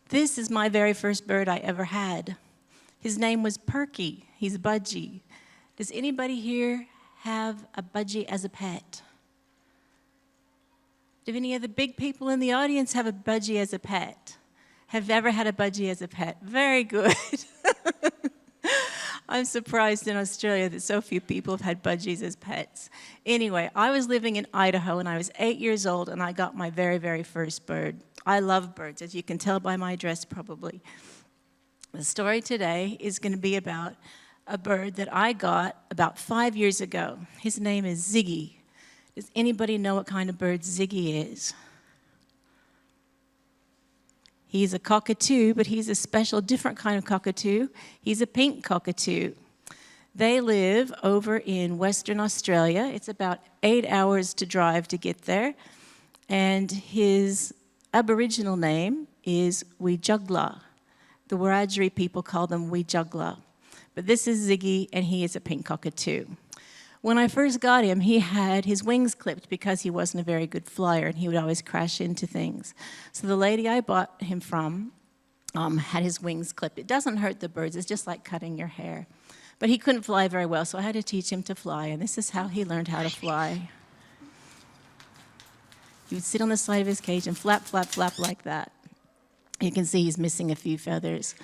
This is my very first bird I ever had. His name was Perky. He's a budgie. Does anybody here have a budgie as a pet? Do any of the big people in the audience have a budgie as a pet? Have ever had a budgie as a pet? Very good. I'm surprised in Australia that so few people have had budgies as pets. Anyway, I was living in Idaho and I was 8 years old and I got my very, very first bird. I love birds, as you can tell by my dress probably. The story today is going to be about a bird that I got about 5 years ago. His name is Ziggy. Does anybody know what kind of bird Ziggy is? He's a cockatoo, but he's a special, different kind of cockatoo. He's a pink cockatoo. They live over in Western Australia. It's about 8 hours to drive to get there. And his Aboriginal name is Weejuggla. The Wiradjuri people call them Weejuggla. But this is Ziggy, and he is a pink cockatoo. When I first got him, he had his wings clipped because he wasn't a very good flyer, and he would always crash into things. So the lady I bought him from had his wings clipped. It doesn't hurt the birds. It's just like cutting your hair. But he couldn't fly very well, so I had to teach him to fly, and this is how he learned how to fly. He would sit on the side of his cage and flap, flap, flap like that. You can see he's missing a few feathers.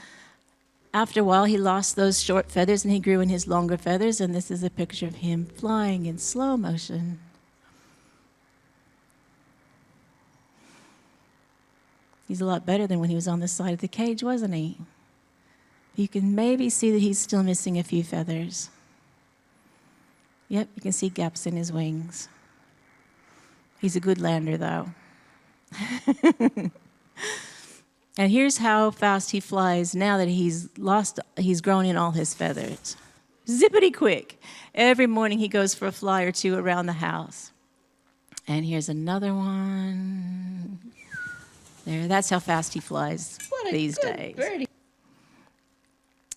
After a while, he lost those short feathers and he grew in his longer feathers, and this is a picture of him flying in slow motion. He's a lot better than when he was on the side of the cage, wasn't he? You can maybe see that he's still missing a few feathers. Yep, you can see gaps in his wings. He's a good lander, though. And here's how fast he flies now that he's grown in all his feathers. Zippity quick. Every morning he goes for a fly or two around the house. And here's another one. There, that's how fast he flies these days. Birdie.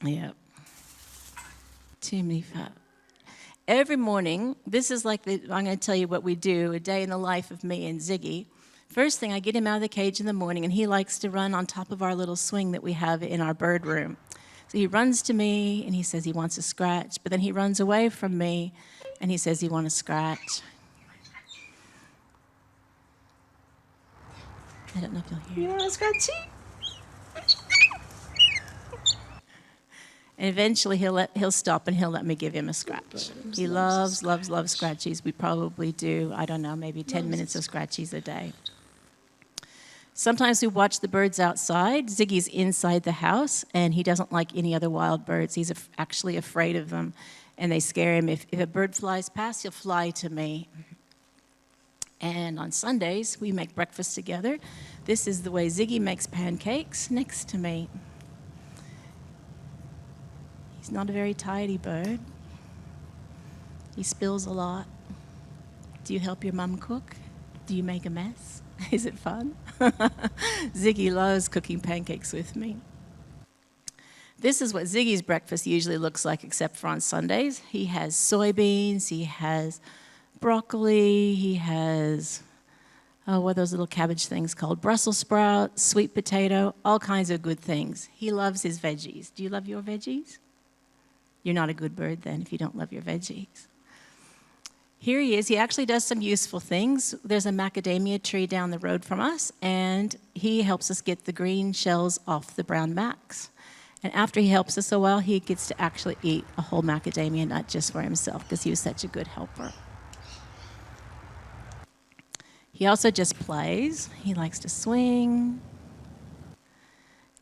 Yep. Too many fat. Every morning, this is like I'm going to tell you what we do, a day in the life of me and Ziggy. First thing, I get him out of the cage in the morning, and he likes to run on top of our little swing that we have in our bird room. So he runs to me, and he says he wants a scratch, but then he runs away from me, and he says he wants a scratch. I don't know if you'll hear. You want a scratchy? And eventually he'll stop and he'll let me give him a scratch. He loves scratchies. We probably do, I don't know, maybe 10 minutes of scratchies a day. Sometimes we watch the birds outside. Ziggy's inside the house, and he doesn't like any other wild birds. He's actually afraid of them, and they scare him. If a bird flies past, he'll fly to me. And on Sundays, we make breakfast together. This is the way Ziggy makes pancakes next to me. He's not a very tidy bird. He spills a lot. Do you help your mom cook? Do you make a mess? Is it fun? Ziggy loves cooking pancakes with me. This is what Ziggy's breakfast usually looks like, except for on Sundays. He has soybeans, he has broccoli, he has, what are those little cabbage things called? Brussels sprouts, sweet potato, all kinds of good things. He loves his veggies. Do you love your veggies? You're not a good bird then if you don't love your veggies. Here he is. He actually does some useful things. There's a macadamia tree down the road from us, and he helps us get the green shells off the brown macs. And after he helps us a while, he gets to actually eat a whole macadamia nut just for himself because he was such a good helper. He also just plays. He likes to swing.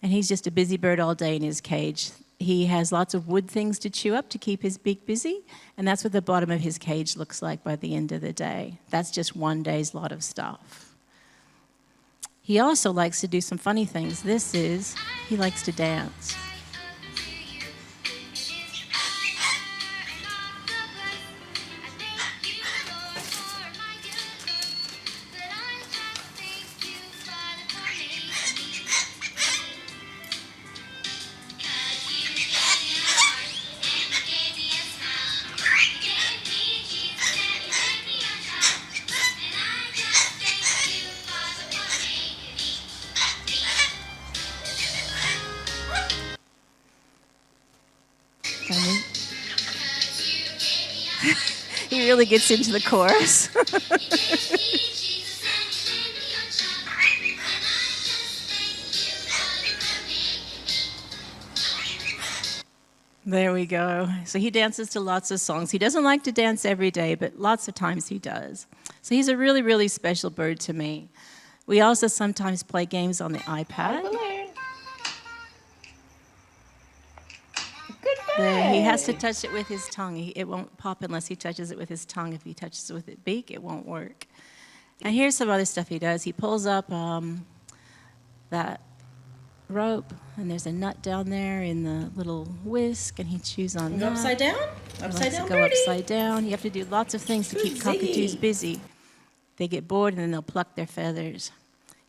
And he's just a busy bird all day in his cage. He has lots of wood things to chew up to keep his beak busy, and that's what the bottom of his cage looks like by the end of the day. That's just one day's lot of stuff. He also likes to do some funny things. He likes to dance. He really gets into the chorus. There we go. So he dances to lots of songs. He doesn't like to dance every day, but lots of times he does. So he's a really, really special bird to me. We also sometimes play games on the iPad. Good There, he has to bird. touch it with his tongue. It won't pop unless he touches it with his tongue. If he touches it with his beak, it won't work. And here's some other stuff he does. He pulls up that rope, and there's a nut down there in the little whisk, and he chews on Go that. upside down? He Upside likes down, to go birdie. upside down. You have to do lots of things to keep Good cockatoos Ziggy. busy. They get bored, and then they'll pluck their feathers.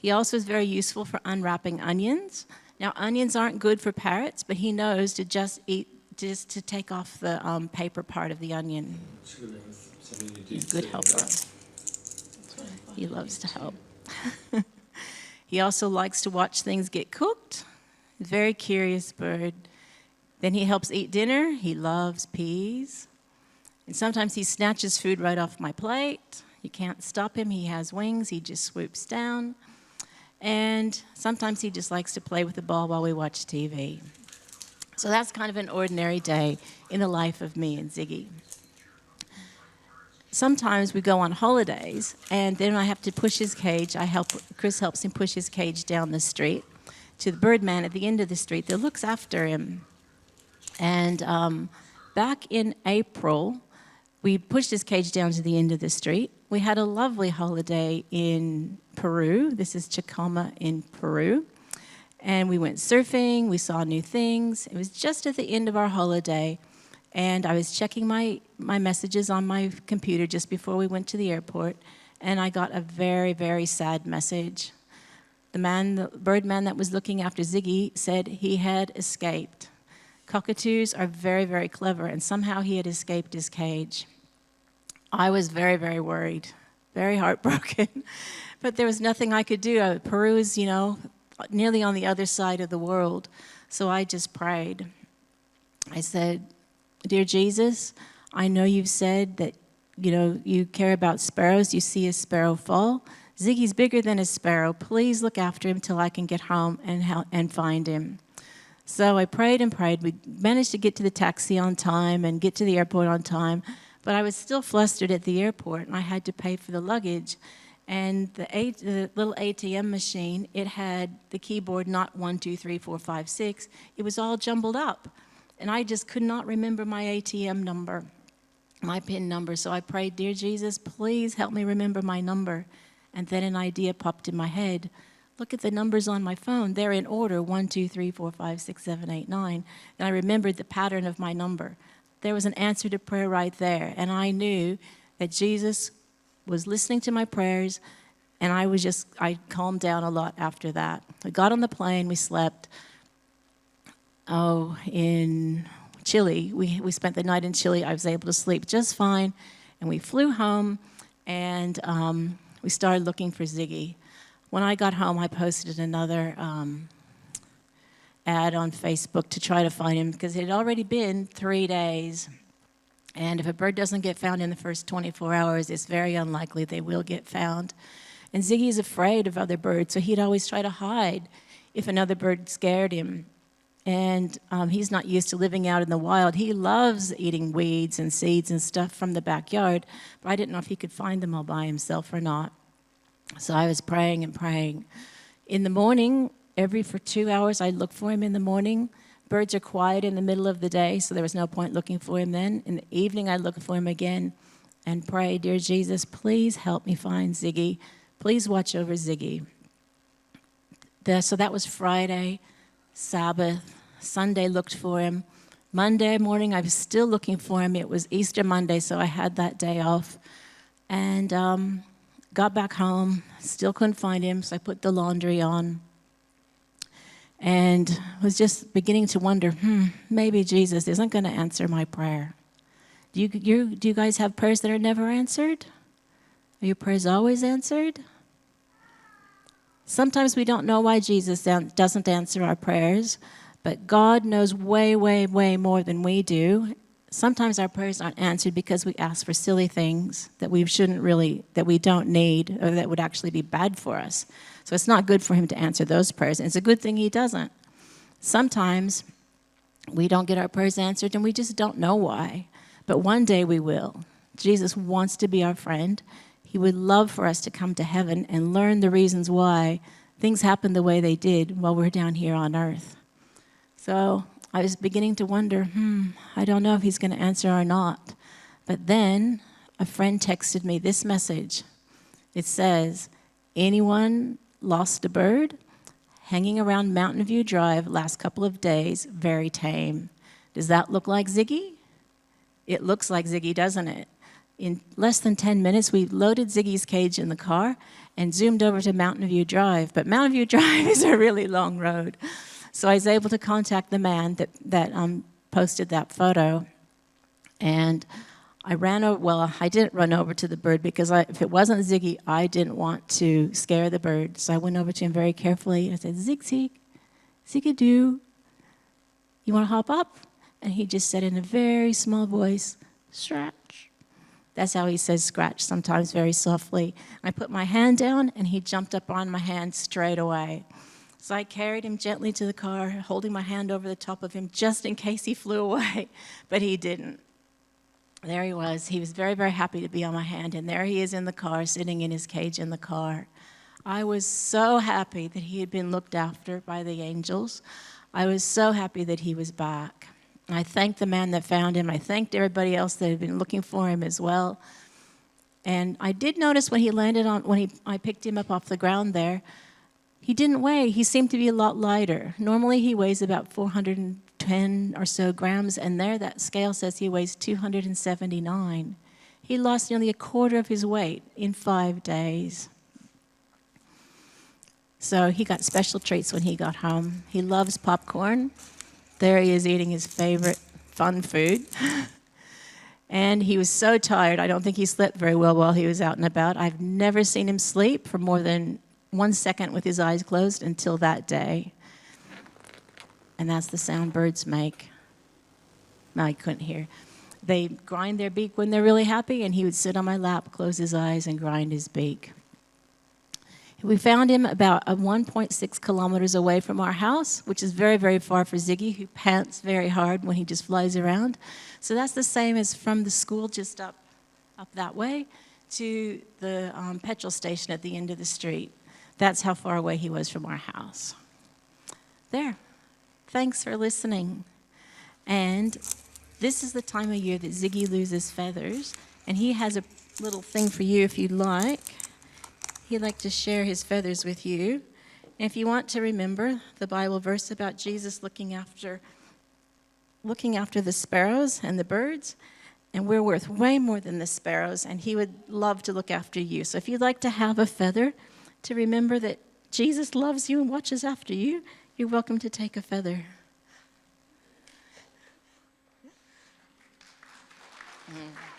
He also is very useful for unwrapping onions. Now, onions aren't good for parrots, but he knows to just to take off the paper part of the onion. He's a good helper. He loves to help. He also likes to watch things get cooked. He's a very curious bird. Then he helps eat dinner. He loves peas. And sometimes he snatches food right off my plate. You can't stop him. He has wings. He just swoops down. And sometimes he just likes to play with the ball while we watch TV. So that's kind of an ordinary day in the life of me and Ziggy. Sometimes we go on holidays, and then I have to push his cage. Chris helps him push his cage down the street to the bird man at the end of the street that looks after him. And back in April, we pushed his cage down to the end of the street. We had a lovely holiday in Peru. This is Chacoma in Peru. And we went surfing. We saw new things. It was just at the end of our holiday. And I was checking my messages on my computer just before we went to the airport, and I got a very, very sad message. The bird man that was looking after Ziggy said he had escaped. Cockatoos are very, very clever, and somehow he had escaped his cage. I was very, very worried, very heartbroken, but there was nothing I could do. Peru is, nearly on the other side of the world, so I just prayed. I said, "Dear Jesus, I know you've said that, you care about sparrows. You see a sparrow fall. Ziggy's bigger than a sparrow. Please look after him till I can get home and find him." So I prayed and prayed. We managed to get to the taxi on time and get to the airport on time, but I was still flustered at the airport, and I had to pay for the luggage. And the little ATM machine, it had the keyboard not 1, 2, 3, 4, 5, 6. It was all jumbled up. And I just could not remember my ATM number, my PIN number. So I prayed, "Dear Jesus, please help me remember my number." And then an idea popped in my head. Look at the numbers on my phone. They're in order, 1, 2, 3, 4, 5, 6, 7, 8, 9. And I remembered the pattern of my number. There was an answer to prayer right there. And I knew that Jesus was listening to my prayers. And I calmed down a lot after that. I got on the plane, we slept. In Chile. We spent the night in Chile. I was able to sleep just fine. And we flew home, and we started looking for Ziggy. When I got home, I posted another ad on Facebook to try to find him, because it had already been 3 days. And if a bird doesn't get found in the first 24 hours, it's very unlikely they will get found. And Ziggy's afraid of other birds, so he'd always try to hide if another bird scared him. And he's not used to living out in the wild. He loves eating weeds and seeds and stuff from the backyard, but I didn't know if he could find them all by himself or not. So I was praying and praying. In the morning, for 2 hours, I'd look for him in the morning. Birds are quiet in the middle of the day, so there was no point looking for him then. In the evening, I'd look for him again and pray, "Dear Jesus, please help me find Ziggy. Please watch over Ziggy." So that was Friday, Sabbath. Sunday looked for him. Monday morning, I was still looking for him. It was Easter Monday, so I had that day off. And got back home, still couldn't find him, so I put the laundry on. And was just beginning to wonder, maybe Jesus isn't going to answer my prayer. Do you guys have prayers that are never answered? Are your prayers always answered? Sometimes we don't know why Jesus doesn't answer our prayers, but God knows way, way, way more than we do. Sometimes our prayers aren't answered because we ask for silly things that we shouldn't really, that we don't need, or that would actually be bad for us. So it's not good for him to answer those prayers, and it's a good thing he doesn't. Sometimes we don't get our prayers answered, and we just don't know why. But one day we will. Jesus wants to be our friend. He would love for us to come to heaven and learn the reasons why things happen the way they did while we're down here on earth. So I was beginning to wonder, I don't know if he's going to answer or not. But then a friend texted me this message. It says, anyone lost a bird? Hanging around Mountain View Drive last couple of days, very tame. Does that look like Ziggy? It looks like Ziggy, doesn't it? In less than 10 minutes, we loaded Ziggy's cage in the car and zoomed over to Mountain View Drive. But Mountain View Drive is a really long road. So I was able to contact the man that posted that photo. And I didn't run over to the bird because if it wasn't Ziggy, I didn't want to scare the bird. So I went over to him very carefully and I said, Zig, Zig, Ziggadoo, you want to hop up? And he just said in a very small voice, scratch. That's how he says scratch, sometimes very softly. I put my hand down and he jumped up on my hand straight away. So I carried him gently to the car, holding my hand over the top of him just in case he flew away, but he didn't. There he was. He was very, very happy to be on my hand, and there he is in the car, sitting in his cage in the car. I was so happy that he had been looked after by the angels. I was so happy that he was back. I thanked the man that found him. I thanked everybody else that had been looking for him as well. And I did notice when he landed I picked him up off the ground there, he didn't weigh. He seemed to be a lot lighter. Normally he weighs about 410 or so grams, and there that scale says he weighs 279. He lost nearly a quarter of his weight in 5 days. So he got special treats when he got home. He loves popcorn. There he is eating his favorite fun food. And he was so tired, I don't think he slept very well while he was out and about. I've never seen him sleep for more than 1 second with his eyes closed until that day. And that's the sound birds make. No, I couldn't hear. They grind their beak when they're really happy, and he would sit on my lap, close his eyes, and grind his beak. We found him about 1.6 kilometers away from our house, which is very, very far for Ziggy, who pants very hard when he just flies around. So that's the same as from the school just up that way to the petrol station at the end of the street. That's how far away he was from our house. There. Thanks for listening. And this is the time of year that Ziggy loses feathers, and he has a little thing for you if you'd like. He'd like to share his feathers with you. And if you want to remember the Bible verse about Jesus looking after the sparrows and the birds, and we're worth way more than the sparrows, and he would love to look after you. So if you'd like to have a feather to remember that Jesus loves you and watches after you, you're welcome to take a feather. Mm.